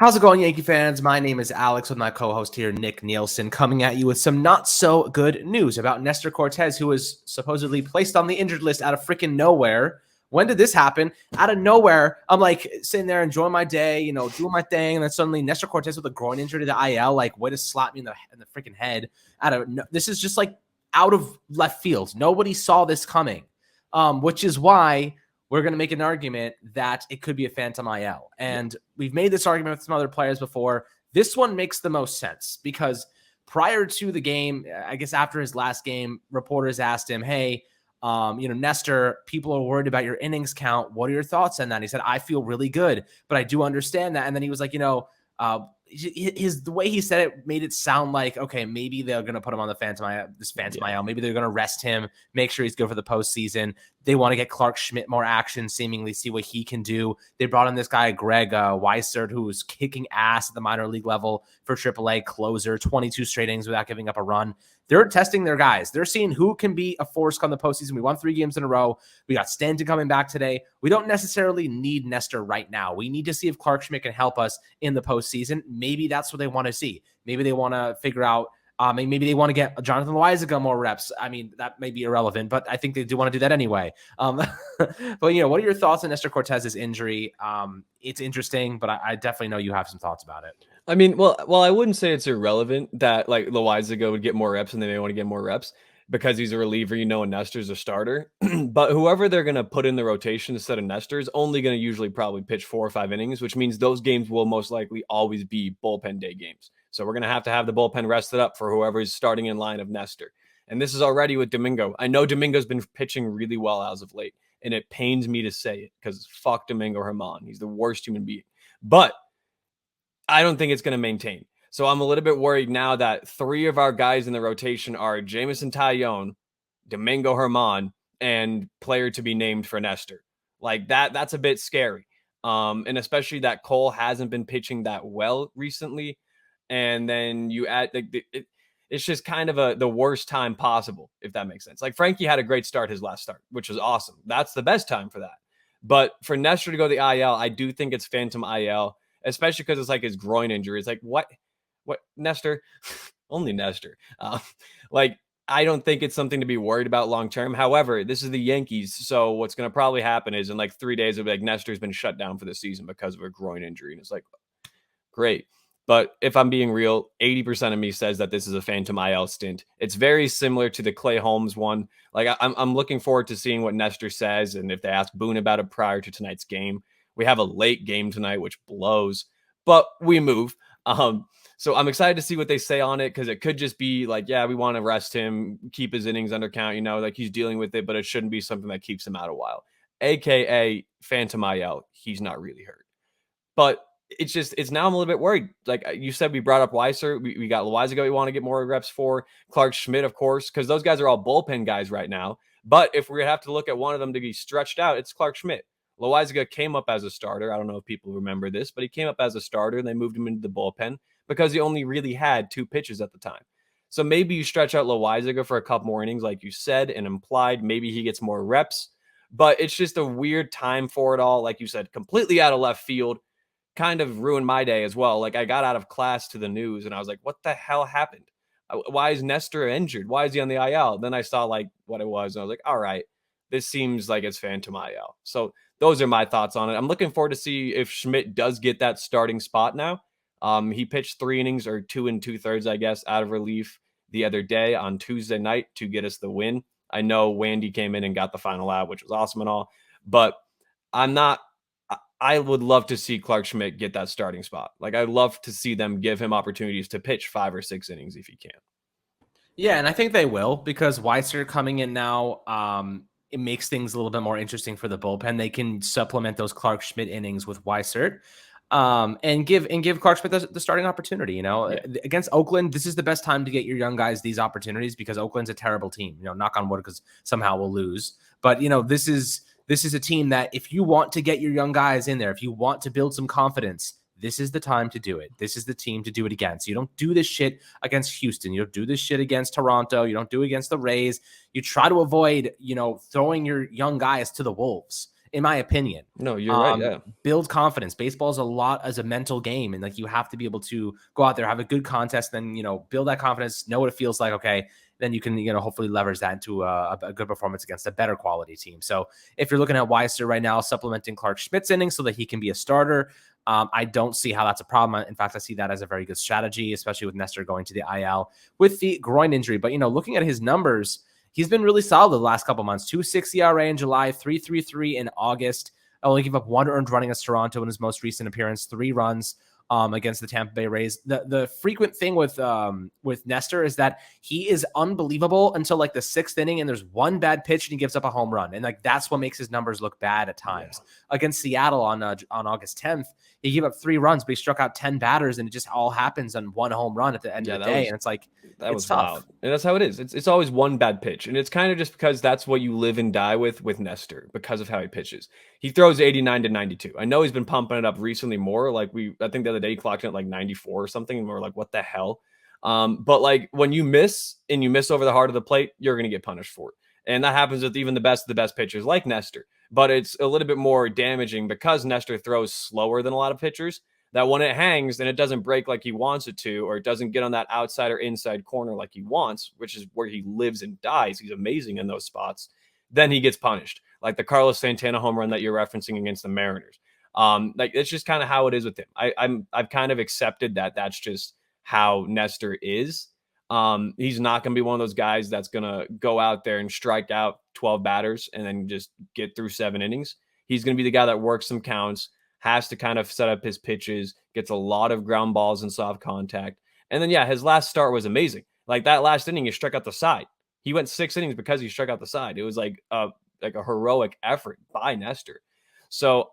How's it going, Yankee fans? My name is Alex with my co-host here, Nick Nielsen, coming at you with some not so good news about Nestor Cortez, who was supposedly placed on the injured list out of freaking nowhere. When did this happen? Out of nowhere, I'm like sitting there enjoying my day, doing my thing, and then suddenly Nestor Cortez with a groin injury to the IL, like way to slap me in the freaking head. This is just like out of left field. Nobody saw this coming, which is why we're going to make an argument that it could be a phantom IL. And we've made this argument with some other players before. This one makes the most sense because prior to the game, I guess after his last game, reporters asked him, hey, Nestor, people are worried about your innings count. What are your thoughts on that? And he said, I feel really good, but I do understand that. And then he was like, the way he said it made it sound like, okay, maybe they're going to put him on the phantom IL. Maybe they're going to rest him, make sure he's good for the postseason. They want to get Clark Schmidt more action, seemingly see what he can do. They brought in this guy, Greg Weissert, who was kicking ass at the minor league level for AAA closer, 22 straight innings without giving up a run. They're testing their guys. They're seeing who can be a force come the postseason. We won 3 games in a row. We got Stanton coming back today. We don't necessarily need Nestor right now. We need to see if Clark Schmidt can help us in the postseason. Maybe that's what they want to see. Maybe they want to figure out, maybe they want to get Jonathan Loaizaga more reps. I mean, that may be irrelevant, but I think they do want to do that anyway. But, what are your thoughts on Nestor Cortez's injury? It's interesting, but I definitely know you have some thoughts about it. I mean, well, I wouldn't say it's irrelevant that like Loaizaga would get more reps and they may want to get more reps because he's a reliever, and Nestor's a starter. But whoever they're going to put in the rotation instead of Nestor is only going to usually probably pitch 4 or 5 innings, which means those games will most likely always be bullpen day games. So we're going to have the bullpen rested up for whoever is starting in line of Nestor. And this is already with Domingo. I know Domingo's been pitching really well as of late, and it pains me to say it because fuck Domingo Germán. He's the worst human being. But I don't think it's going to maintain. So I'm a little bit worried now that 3 of our guys in the rotation are Jameson Taillon, Domingo Germán, and player to be named for Nestor. Like that's a bit scary. And especially that Cole hasn't been pitching that well recently. And then you add, it's just kind of the worst time possible, if that makes sense. Like Frankie had a great start his last start, which was awesome. That's the best time for that. But for Nestor to go to the IL, I do think it's phantom IL, especially because it's like his groin injury. It's like, what Nestor? Only Nestor. I don't think it's something to be worried about long term. However, this is the Yankees, so what's going to probably happen is in like 3 days, it'll be like Nestor's been shut down for the season because of a groin injury. And it's like, great. But if I'm being real, 80% of me says that this is a phantom IL stint. It's very similar to the Clay Holmes one. Like I'm looking forward to seeing what Nestor says. And if they ask Boone about it prior to tonight's game, we have a late game tonight, which blows, but we move. So I'm excited to see what they say on it because it could just be like, yeah, we want to rest him, keep his innings under count, like he's dealing with it, but it shouldn't be something that keeps him out a while. AKA phantom IL. He's not really hurt. But it's now I'm a little bit worried. Like you said, we brought up Weissert. We got Loaizaga we want to get more reps for. Clark Schmidt, of course, because those guys are all bullpen guys right now. But if we have to look at one of them to be stretched out, it's Clark Schmidt. Loaizaga came up as a starter. I don't know if people remember this, but he came up as a starter and they moved him into the bullpen because he only really had 2 pitches at the time. So maybe you stretch out Loaizaga for a couple more innings, like you said, and implied maybe he gets more reps. But it's just a weird time for it all. Like you said, completely out of left field. Kind of ruined my day as well. Like I got out of class to the news and I was like, what the hell happened? Why is Nestor injured? Why is he on the IL? Then I saw like what it was. And I was like, all right, this seems like it's phantom IL. So those are my thoughts on it. I'm looking forward to see if Schmidt does get that starting spot now. He pitched 3 innings or 2 2/3, I guess, out of relief the other day on Tuesday night to get us the win. I know Wandy came in and got the final out, which was awesome and all, but I would love to see Clark Schmidt get that starting spot. Like I'd love to see them give him opportunities to pitch 5 or 6 innings if he can. Yeah, and I think they will because Weissert coming in now, it makes things a little bit more interesting for the bullpen. They can supplement those Clark Schmidt innings with Weissert, and give Clark Schmidt the starting opportunity. Against Oakland, this is the best time to get your young guys these opportunities because Oakland's a terrible team. Knock on wood because somehow we'll lose. But this is a team that if you want to get your young guys in there, if you want to build some confidence, this is the time to do it. This is the team to do it against. You don't do this shit against Houston. You don't do this shit against Toronto. You don't do it against the Rays. You try to avoid, throwing your young guys to the wolves. in my opinion. No, you're right. Yeah. Build confidence. Baseball is a lot as a mental game, and like you have to be able to go out there, have a good contest, then build that confidence, know what it feels like. Okay, then you can hopefully leverage that into a good performance against a better quality team. So if you're looking at Weiser right now, supplementing Clark Schmidt's innings so that he can be a starter, I don't see how that's a problem. In fact, I see that as a very good strategy, especially with Nestor going to the IL with the groin injury. But looking at his numbers, he's been really solid the last couple months. 2.6 ERA in July, 3.33 in August. Only gave up 1 earned run against Toronto in his most recent appearance, 3 runs against the Tampa Bay Rays. The frequent thing with Nestor is that he is unbelievable until like the 6th inning, and there's one bad pitch and he gives up a home run, and like that's what makes his numbers look bad at times. Yeah. Against Seattle on August 10th, he gave up 3 runs, but he struck out 10 batters, and it just all happens on 1 home run at the end of the day. And it's like, that was tough. Wild. And that's how it is. It's always one bad pitch. And it's kind of just because that's what you live and die with Nestor because of how he pitches. He throws 89 to 92. I know he's been pumping it up recently more. Like I think the other day he clocked it at like 94 or something. And we're like, what the hell? But like when you miss and you miss over the heart of the plate, you're going to get punished for it. And that happens with even the best of the best pitchers like Nestor. But it's a little bit more damaging because Nestor throws slower than a lot of pitchers, that when it hangs and it doesn't break like he wants it to, or it doesn't get on that outside or inside corner like he wants, which is where he lives and dies, he's amazing in those spots, then he gets punished. Like the Carlos Santana home run that you're referencing against the Mariners. Like it's just kind of how it is with him. I've kind of accepted that that's just how Nestor is. He's not going to be one of those guys that's going to go out there and strike out 12 batters and then just get through 7 innings. He's going to be the guy that works some counts, has to kind of set up his pitches, gets a lot of ground balls and soft contact. And then, yeah, his last start was amazing. Like that last inning, he struck out the side. He went 6 innings because he struck out the side. It was like a heroic effort by Nestor. So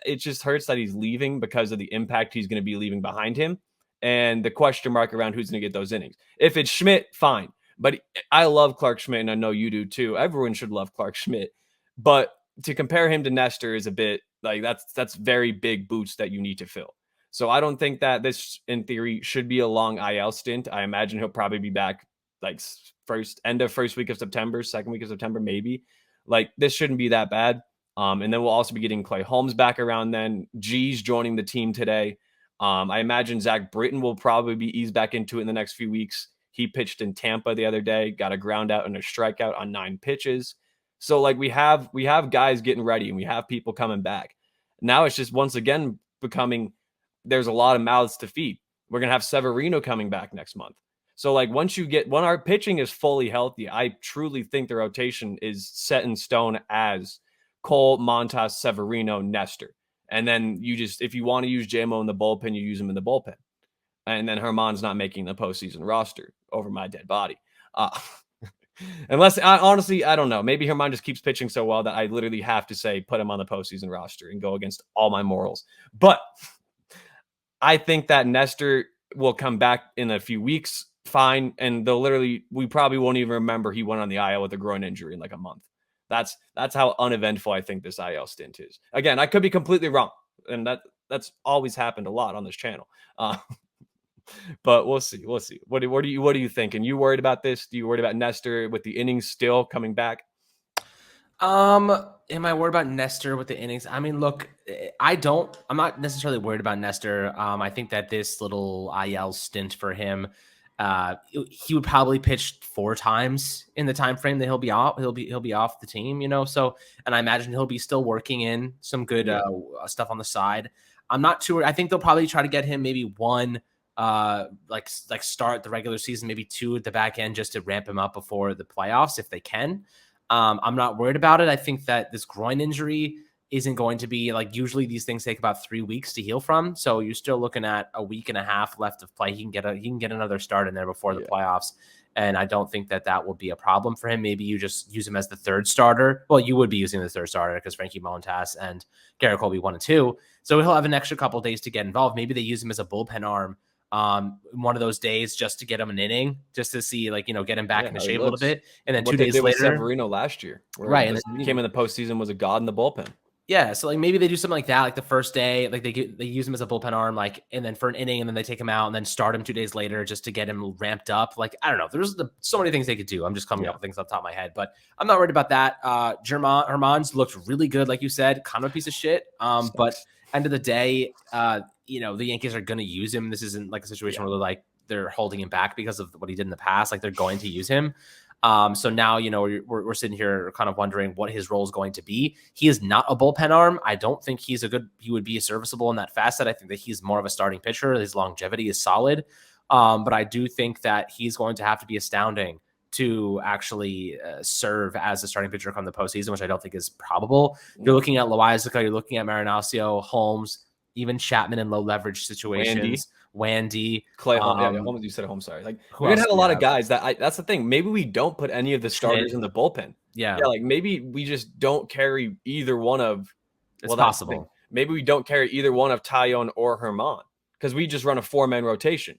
it just hurts that he's leaving because of the impact he's going to be leaving behind him and the question mark around who's going to get those innings. If it's Schmidt, fine. But I love Clark Schmidt, and I know you do too. Everyone should love Clark Schmidt. But to compare him to Nestor is a bit like that's very big boots that you need to fill. So I don't think that this, in theory, should be a long IL stint. I imagine he'll probably be back like end of first week of September, second week of September, maybe. Like this shouldn't be that bad. And then we'll also be getting Clay Holmes back around then. G's joining the team today. I imagine Zach Britton will probably be eased back into it in the next few weeks. He pitched in Tampa the other day, got a ground out and a strikeout on 9 pitches. So like we have guys getting ready and we have people coming back. Now it's just once again becoming there's a lot of mouths to feed. We're gonna have Severino coming back next month. So like when our pitching is fully healthy, I truly think the rotation is set in stone as Cole, Montas, Severino, Nestor. And then if you want to use JMO in the bullpen, you use him in the bullpen. And then Herman's not making the postseason roster over my dead body. Unless, honestly, I don't know. Maybe Herman just keeps pitching so well that I literally have to say, put him on the postseason roster and go against all my morals. But I think that Nestor will come back in a few weeks, fine. And we probably won't even remember he went on the IL with a groin injury in like a month. That's how uneventful I think this IL stint is. Again, I could be completely wrong, and that's always happened a lot on this channel. But we'll see. What do you think? And you worried about this? Do you worried about Nestor with the innings still coming back? Am I worried about Nestor with the innings? I mean, look, I'm not necessarily worried about Nestor. I think that this little IL stint for him, he would probably pitch 4 times in the time frame that he'll be off. He'll be off the team, So, and I imagine he'll be still working in some good stuff on the side. I'm not too. I think they'll probably try to get him maybe 1, like start the regular season, maybe 2 at the back end just to ramp him up before the playoffs if they can. I'm not worried about it. I think that this groin injury isn't going to be like usually these things take about 3 weeks to heal from. So you're still looking at a week and a half left of play. He can get another start in there before the playoffs. And I don't think that will be a problem for him. Maybe you just use him as the 3rd starter. Well, you would be using the 3rd starter because Frankie Montas and Garrett Colby 1 and 2. So he'll have an extra couple of days to get involved. Maybe they use him as a bullpen arm one of those days just to get him an inning, just to see get him back into shape a little bit. And then 2 days later, Severino last year, right? And he came in the postseason, was a god in the bullpen. Yeah, so like maybe they do something like that, like the first day, like they use him as a bullpen arm, like, and then for an inning, and then they take him out and then start him 2 days later just to get him ramped up. Like, I don't know. There's so many things they could do. I'm just coming up with things off the top of my head, but I'm not worried about that. Germán's looked really good, like you said, kind of a piece of shit. But end of the day, the Yankees are going to use him. This isn't like a situation where they're holding him back because of what he did in the past. Like, they're going to use him. So now, we're sitting here kind of wondering what his role is going to be. He is not a bullpen arm. I don't think he would be serviceable in that facet. I think that he's more of a starting pitcher. His longevity is solid. But I do think that he's going to have to be astounding to actually serve as a starting pitcher come the postseason, which I don't think is probable. You're looking at Loizica, you're looking at Marinaccio, Holmes, even Chapman in low leverage situations. Wandy, Clay Holmes. You said Holmes. Sorry, like we're gonna have a lot of guys that's the thing. Maybe we don't put any of the starters in the bullpen. Yeah, like maybe we just don't carry either one of. It's possible. Maybe we don't carry either one of Taillon or Germán because we just run a 4-man rotation,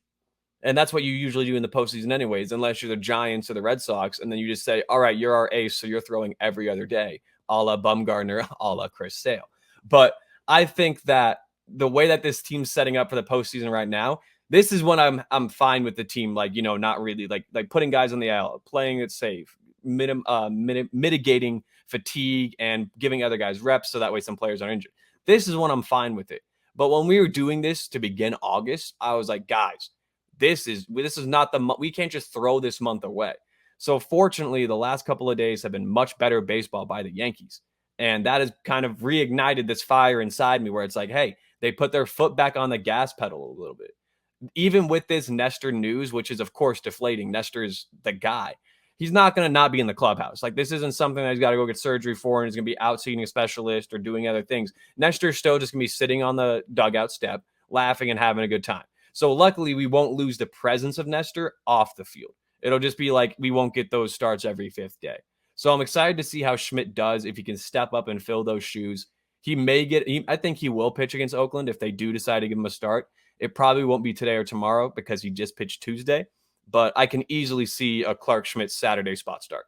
and that's what you usually do in the postseason, anyways. Unless you're the Giants or the Red Sox, and then you just say, "All right, you're our ace, so you're throwing every other day, a la Bumgarner, a la Chris Sale." But I think that the way that this team's setting up for the postseason right now, this is when I'm fine with the team, not really like putting guys on the IL, playing it safe, mitigating fatigue and giving other guys reps so that way some players aren't injured. This is when I'm fine with it. But when we were doing this to begin August, I was like, guys, this is not the month. We can't just throw this month away. So fortunately, the last couple of days have been much better baseball by the Yankees. And that has kind of reignited this fire inside me where it's like, hey, they put their foot back on the gas pedal a little bit. Even with this Nestor news, which is, of course, deflating. Nestor is the guy. He's not going to not be in the clubhouse. Like, this isn't something that he's got to go get surgery for and he's going to be out seeing a specialist or doing other things. Nestor's still just going to be sitting on the dugout step, laughing and having a good time. So luckily, we won't lose the presence of Nestor off the field. It'll just be like we won't get those starts every 5th day. So I'm excited to see how Schmidt does if he can step up and fill those shoes. I think he will pitch against Oakland if they do decide to give him a start. It probably won't be today or tomorrow because he just pitched Tuesday, but I can easily see a Clark Schmidt Saturday spot start.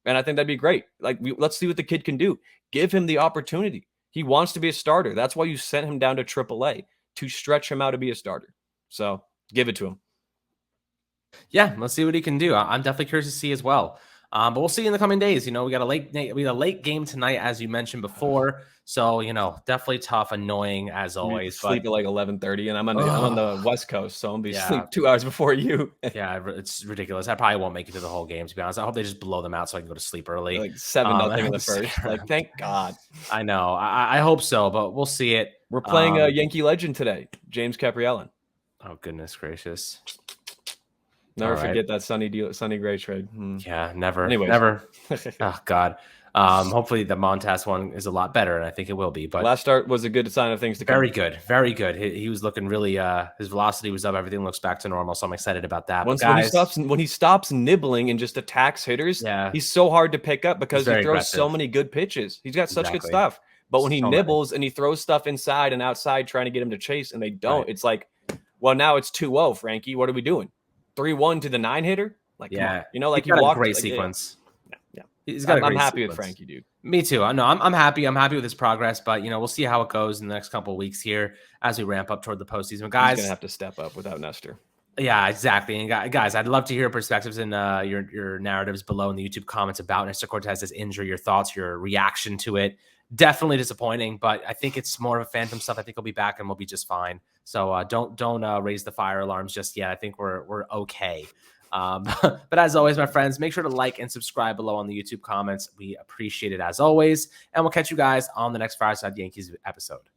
And I think that'd be great. Let's see what the kid can do. Give him the opportunity. He wants to be a starter. That's why you sent him down to AAA, to stretch him out to be a starter. So give it to him. Yeah, let's see what he can do. I'm definitely curious to see as well. But we'll see in the coming days. We got a late game tonight, as you mentioned before. So, definitely tough, annoying as always. Sleep at like 11:30, and I'm on the West Coast, so I'm gonna be sleep 2 hours before you. Yeah, it's ridiculous. I probably won't make it to the whole game, to be honest. I hope they just blow them out so I can go to sleep early. Like 7-0 in the first. Like, thank God. I know. I hope so, but we'll see it. We're playing a Yankee legend today, James Caprielin. Oh, goodness gracious. Never forget that Sonny Gray trade. Yeah, never. Anyways. Never. Oh, God. Hopefully the Montas one is a lot better, and I think it will be. But last start was a good sign of things to come. Very good. Very good. He was looking really his velocity was up, everything looks back to normal, so I'm excited about that. When he stops nibbling and just attacks hitters, he's so hard to pick up because he throws so many good pitches. He's got such good stuff. But when he nibbles and he throws stuff inside and outside trying to get him to chase and they don't, it's like, well, now it's 2-0, Frankie. What are we doing? 3-1 to the 9-hitter? Like, come on. He walked a great sequence. I'm happy with Frankie, dude. Me too. No, I'm happy. I'm happy with his progress, but we'll see how it goes in the next couple of weeks here as we ramp up toward the postseason. Guys, he's gonna have to step up without Nestor. Yeah, exactly. And guys, I'd love to hear perspectives and your narratives below in the YouTube comments about Nestor Cortez's injury, your thoughts, your reaction to it. Definitely disappointing, but I think it's more of a phantom stuff. I think he'll be back and we'll be just fine. So don't raise the fire alarms just yet. I think we're okay. But as always, my friends, make sure to like and subscribe below on the YouTube comments. We appreciate it as always. And we'll catch you guys on the next Fireside Yankees episode.